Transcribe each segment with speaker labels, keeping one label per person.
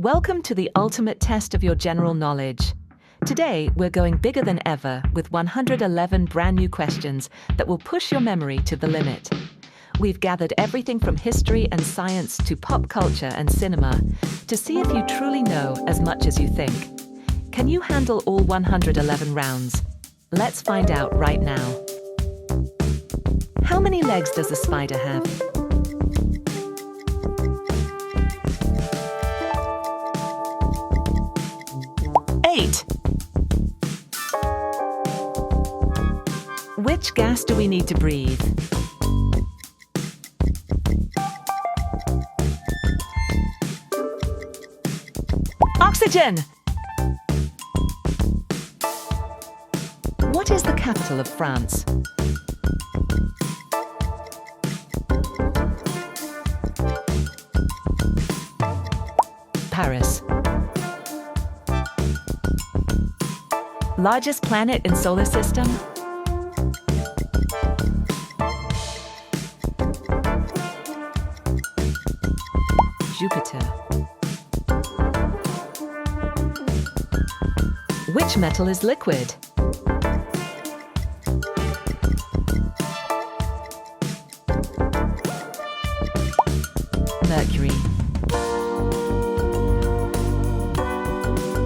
Speaker 1: Welcome to the ultimate test of your general knowledge. Today, we're going bigger than ever with 111 brand new questions that will push your memory to the limit. We've gathered everything from history and science to pop culture and cinema to see if you truly know as much as you think. Can you handle all 111 rounds? Let's find out right now. How many legs does a spider have? 8. Which gas do we need to breathe? Oxygen! What is the capital of France? Paris. Largest planet in solar system? Jupiter. Which metal is liquid? Mercury.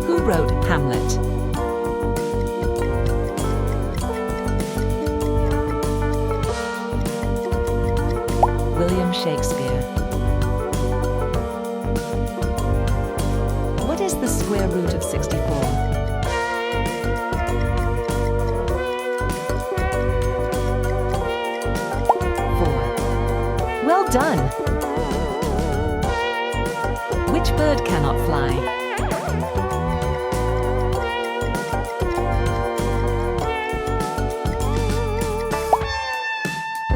Speaker 1: Who wrote Hamlet? William Shakespeare. What is the square root of 64? 4. Well done! Which bird cannot fly?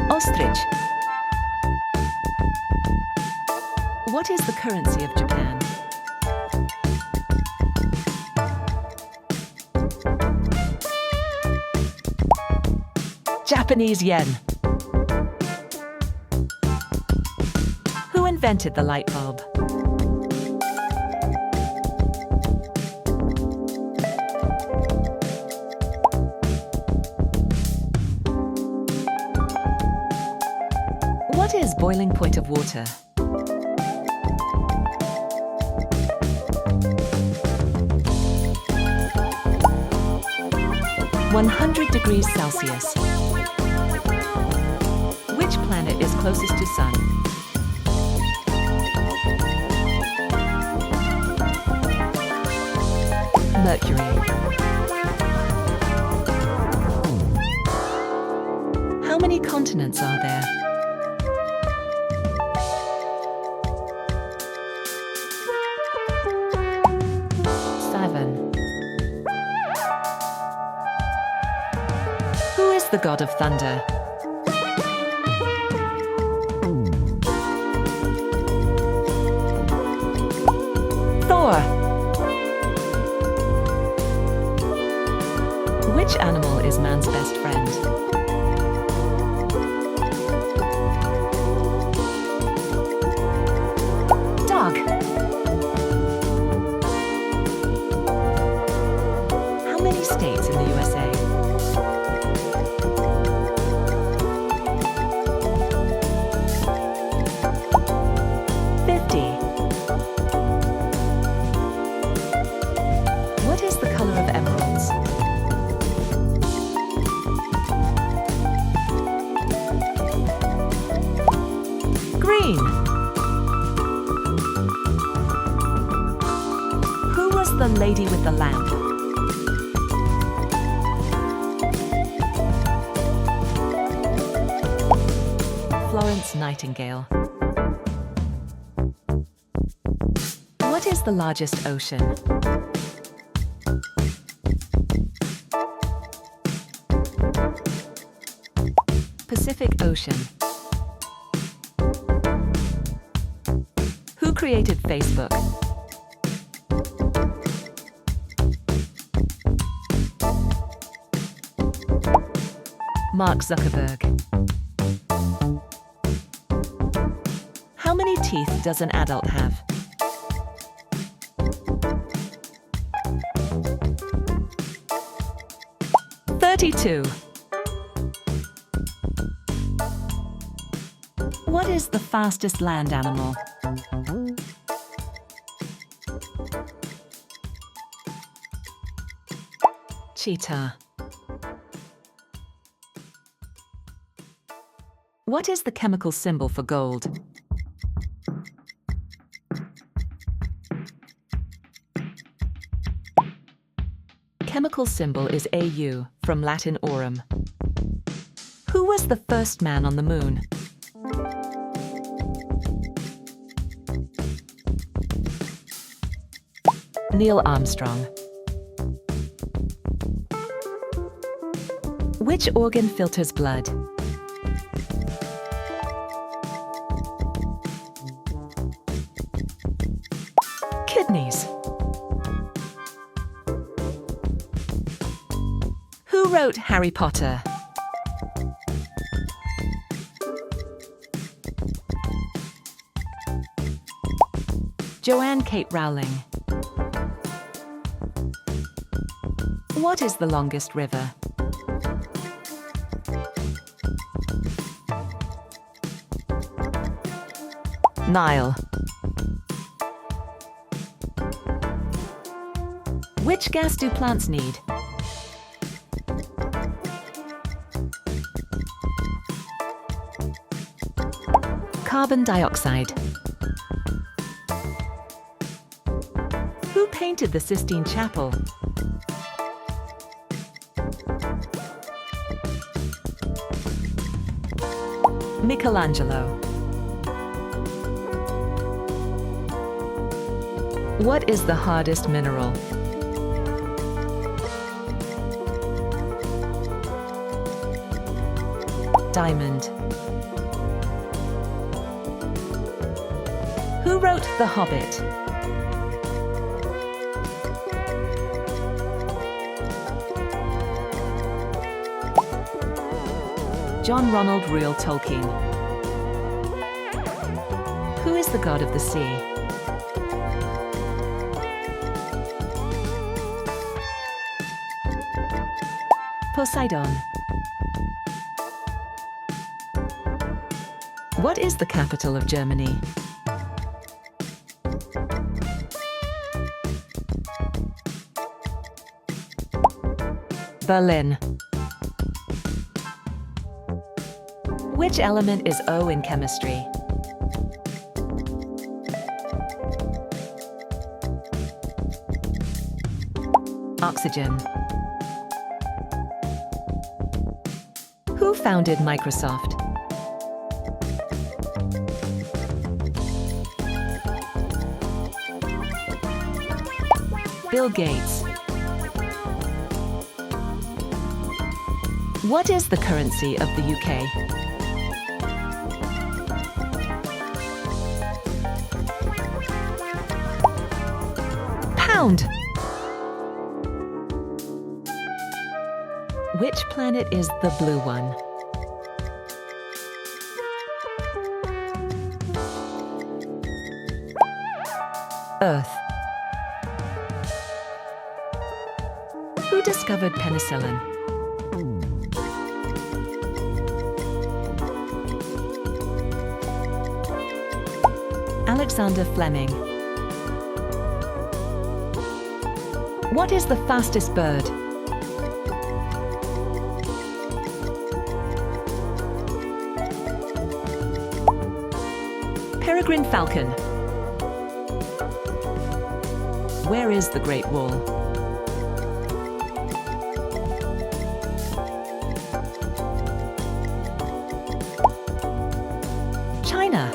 Speaker 1: Ostrich. What is the currency of Japan? Japanese yen. Who invented the light bulb? What is boiling point of water? 100 degrees Celsius. Which planet is closest to Sun? Mercury. How many continents are there? 7. Who is the god of thunder? Thor. Which animal is man's best friend? Dog. How many states in the USA? 50. What is the color of emeralds? Green. Who was the lady with the lamp? Florence Nightingale. What is the largest ocean? Pacific Ocean. Who created Facebook? Mark Zuckerberg. How many teeth does an adult have? 22. What is the fastest land animal? Cheetah. What is the chemical symbol for gold? Chemical symbol is Au, from Latin aurum. Who was the first man on the moon? Neil Armstrong. Which organ filters blood? Kidneys. Who wrote Harry Potter? Joanne Kate Rowling. What is the longest river? Nile. Which gas do plants need? Carbon dioxide. Who painted the Sistine Chapel? Michelangelo. What is the hardest mineral? Diamond. Who wrote The Hobbit? John Ronald Reuel Tolkien. Who is the god of the sea? Poseidon. What is the capital of Germany? Berlin. Which element is O in chemistry? Oxygen. Who founded Microsoft? Bill Gates. What is the currency of the UK? Pound. Which planet is the blue one? Earth. Who discovered penicillin? Alexander Fleming. What is the fastest bird? Peregrine falcon. Where is the Great Wall? China.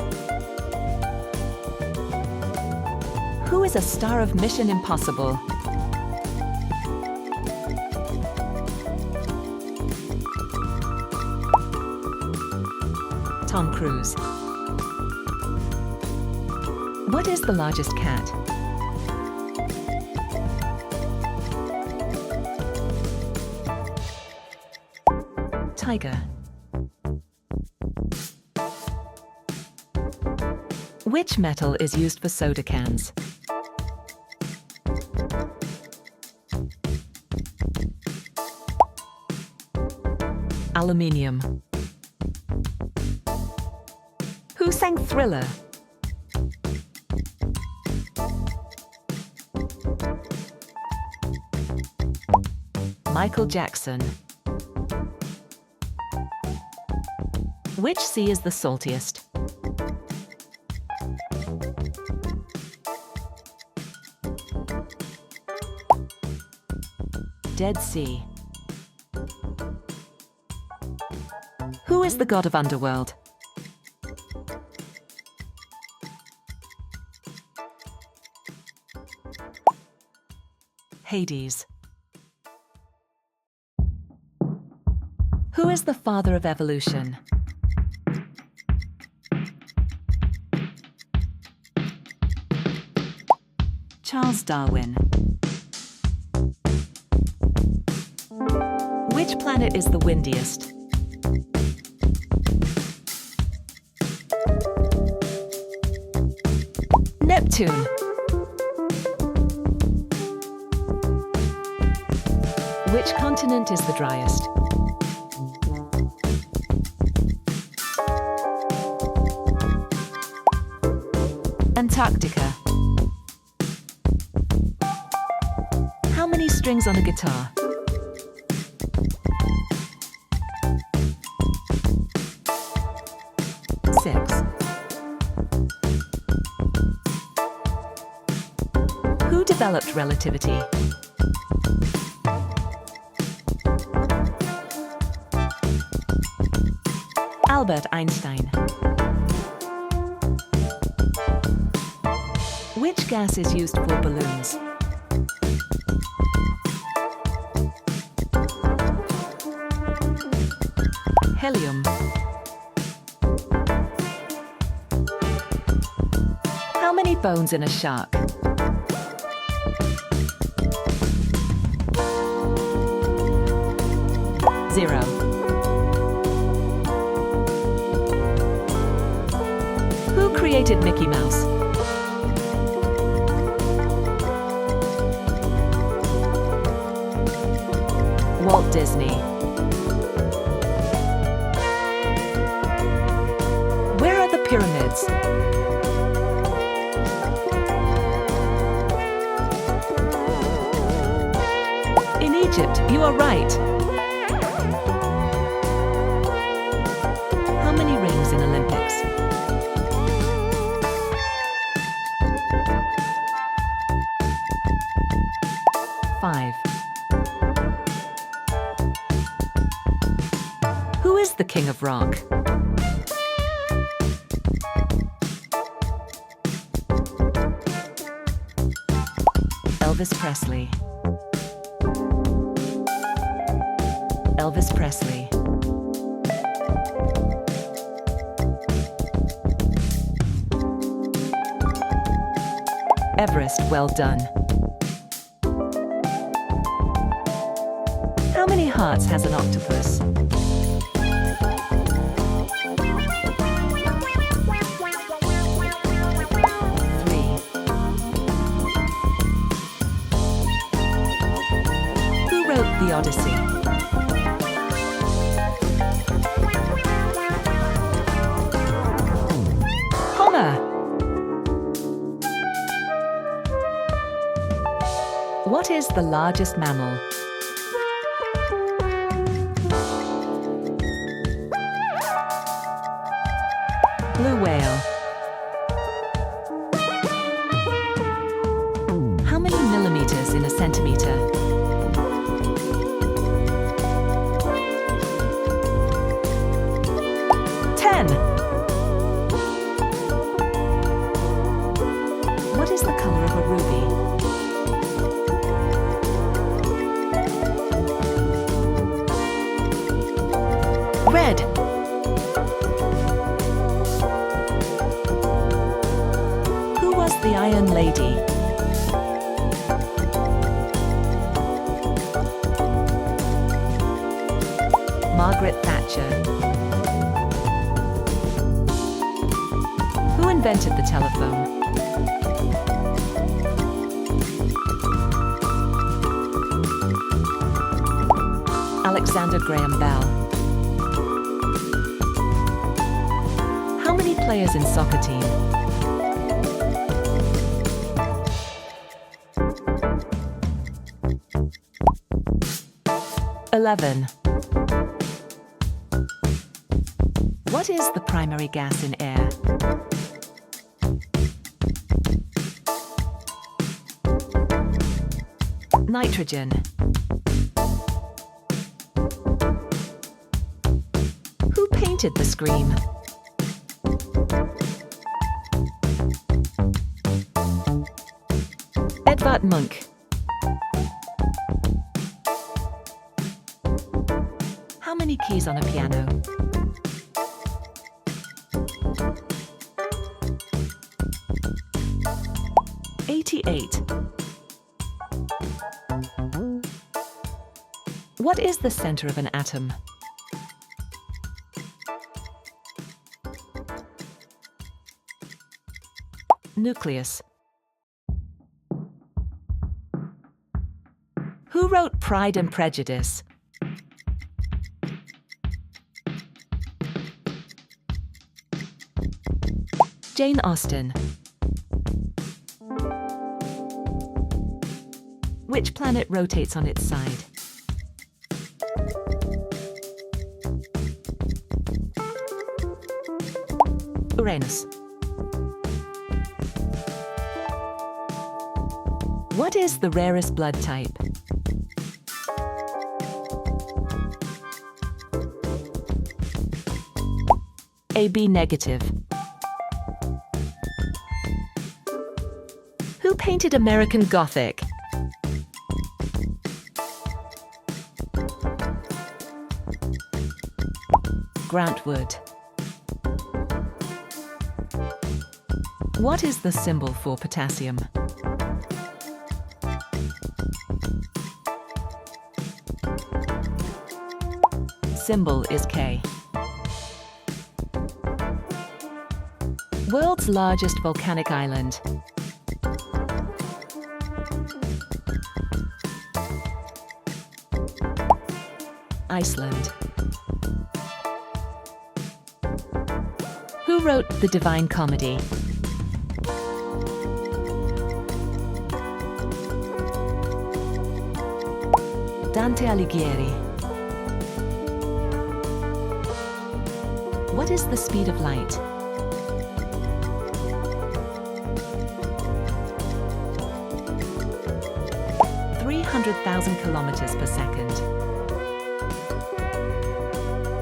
Speaker 1: Who is a star of Mission Impossible? Tom Cruise. What is the largest cat? Tiger. Which metal is used for soda cans? Aluminium. Who sang Thriller? Michael Jackson. Which sea is the saltiest? Dead Sea. Who is the god of underworld? Hades. Who is the father of evolution? Charles Darwin. Which planet is the windiest? Neptune. Which continent is the driest? Antarctica. How many strings on a guitar? Six. Who developed relativity? Albert Einstein. Which gas is used for balloons? Helium. How many bones in a shark? Zero. Who created Mickey Mouse? Walt Disney. Where are the pyramids? In Egypt, you are right. How many rings in Olympics? Five. Who is the king of rock? Elvis Presley. Elvis Presley. Everest, well done. How many hearts has an octopus? Three. Who wrote the Odyssey? Homer. What is the largest mammal? Blue whale. How many millimeters in a centimeter? What is the color of a ruby? Red. Who was the Iron Lady? Margaret Thatcher. Who invented the telephone? Alexander Graham Bell. players in soccer team? (11) What is the primary gas in air? Nitrogen. Who painted the Scream? Edvard Munch. How many keys on a piano? 88. What is the center of an atom? Nucleus. Who wrote Pride and Prejudice? Jane Austen. Which planet rotates on its side? Uranus. What is the rarest blood type? AB negative. Who painted American Gothic? Grant Wood. What is the symbol for potassium? Symbol is K. World's largest volcanic island. Iceland. Who wrote The Divine Comedy? Dante Alighieri. What is the speed of light? (300,000 kilometers per second).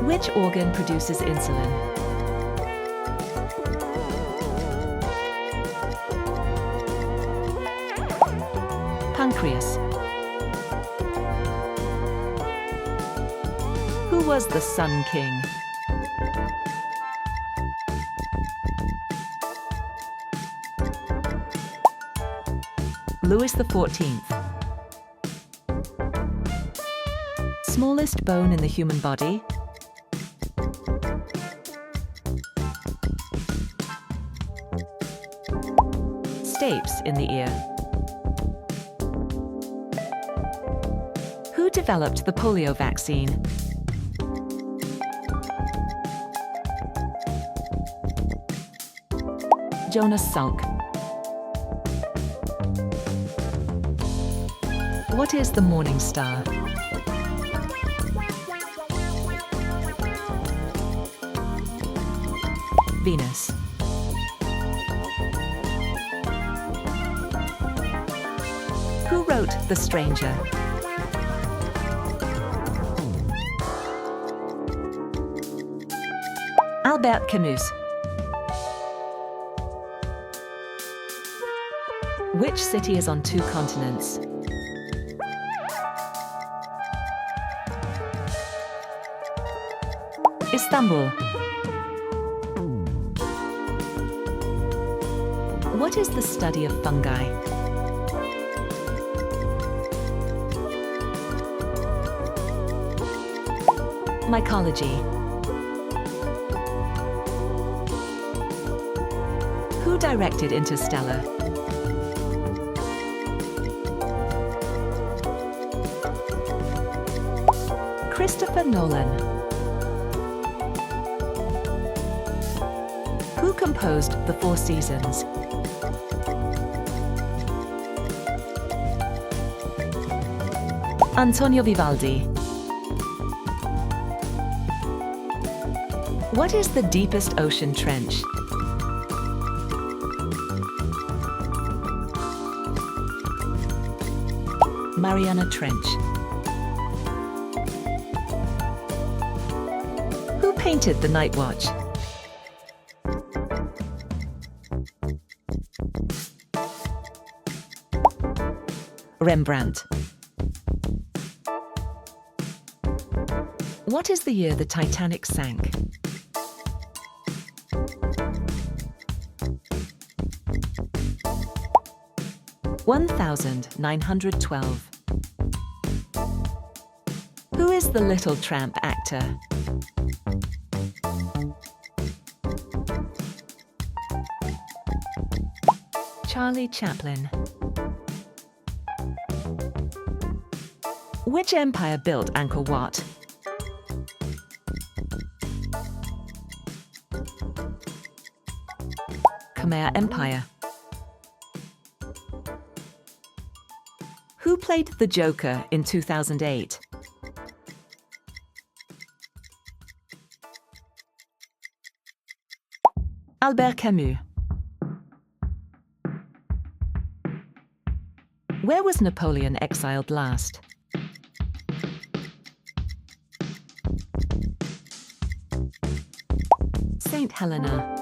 Speaker 1: Which organ produces insulin? Pancreas. Who was the Sun King? Louis XIV. Smallest bone in the human body? Stapes in the ear. Who developed the polio vaccine? Jonas Salk. What is the morning star? Venus. Who wrote The Stranger? Albert Camus. Which city is on 2 continents? Istanbul. What is the study of fungi? Mycology. Who directed Interstellar? Christopher Nolan. Who composed The Four Seasons? Antonio Vivaldi. What is the deepest ocean trench? Mariana Trench. Who painted The Night Watch? Rembrandt. What is the year the Titanic sank? (1912). Who is the Little Tramp actor? Charlie Chaplin. Which empire built Angkor Wat? Khmer Empire. Who played the Joker in 2008? Albert Camus. Where was Napoleon exiled last? St. Helena.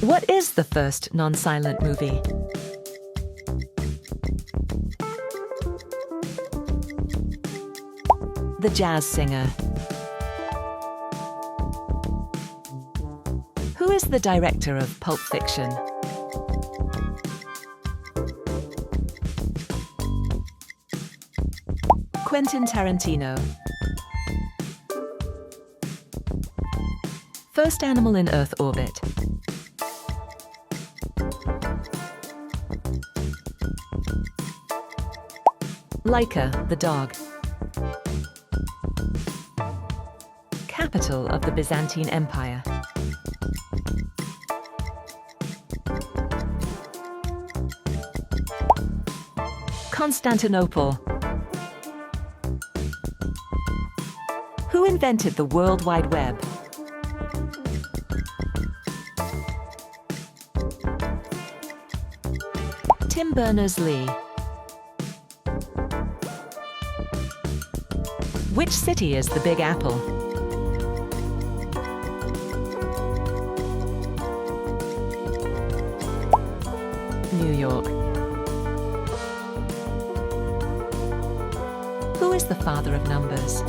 Speaker 1: What is the first non-silent movie? The Jazz Singer. Who is the director of Pulp Fiction? Quentin Tarantino. First animal in Earth orbit. Laika, the dog. Capital of the Byzantine Empire. Constantinople. Who invented the World Wide Web? Tim Berners-Lee. Which city is the Big Apple? New York. Who is the father of numbers?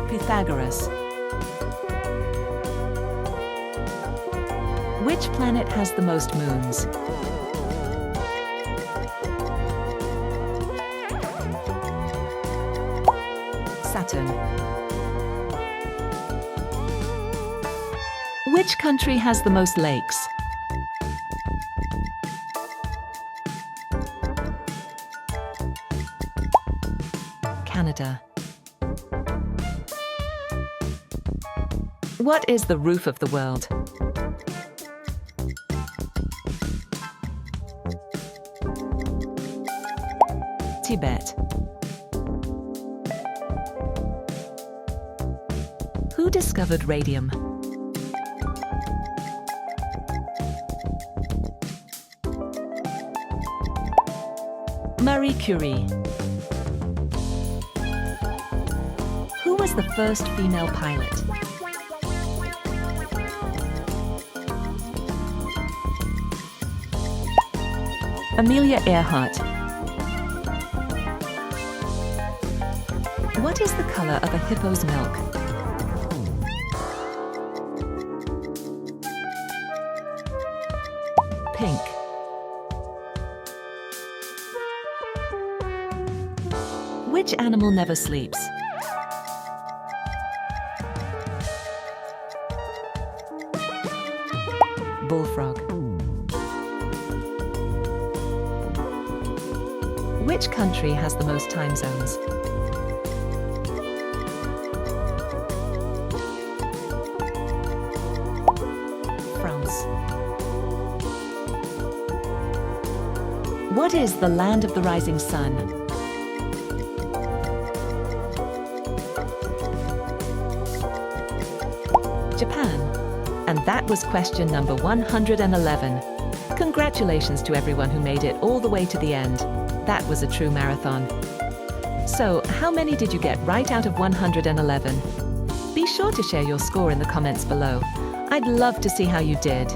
Speaker 1: Pythagoras. Which planet has the most moons? Saturn. Which country has the most lakes? Canada. What is the roof of the world? Tibet. Who discovered radium? Marie Curie. Who was the first female pilot? Amelia Earhart. What is the color of a hippo's milk? Pink. Which animal never sleeps? Bullfrog. Which country has the most time zones? France. What is the land of the rising sun? Japan. And that was question number 111. Congratulations to everyone who made it all the way to the end. That was a true marathon. So, how many did you get right out of 111? Be sure to share your score in the comments below. I'd love to see how you did.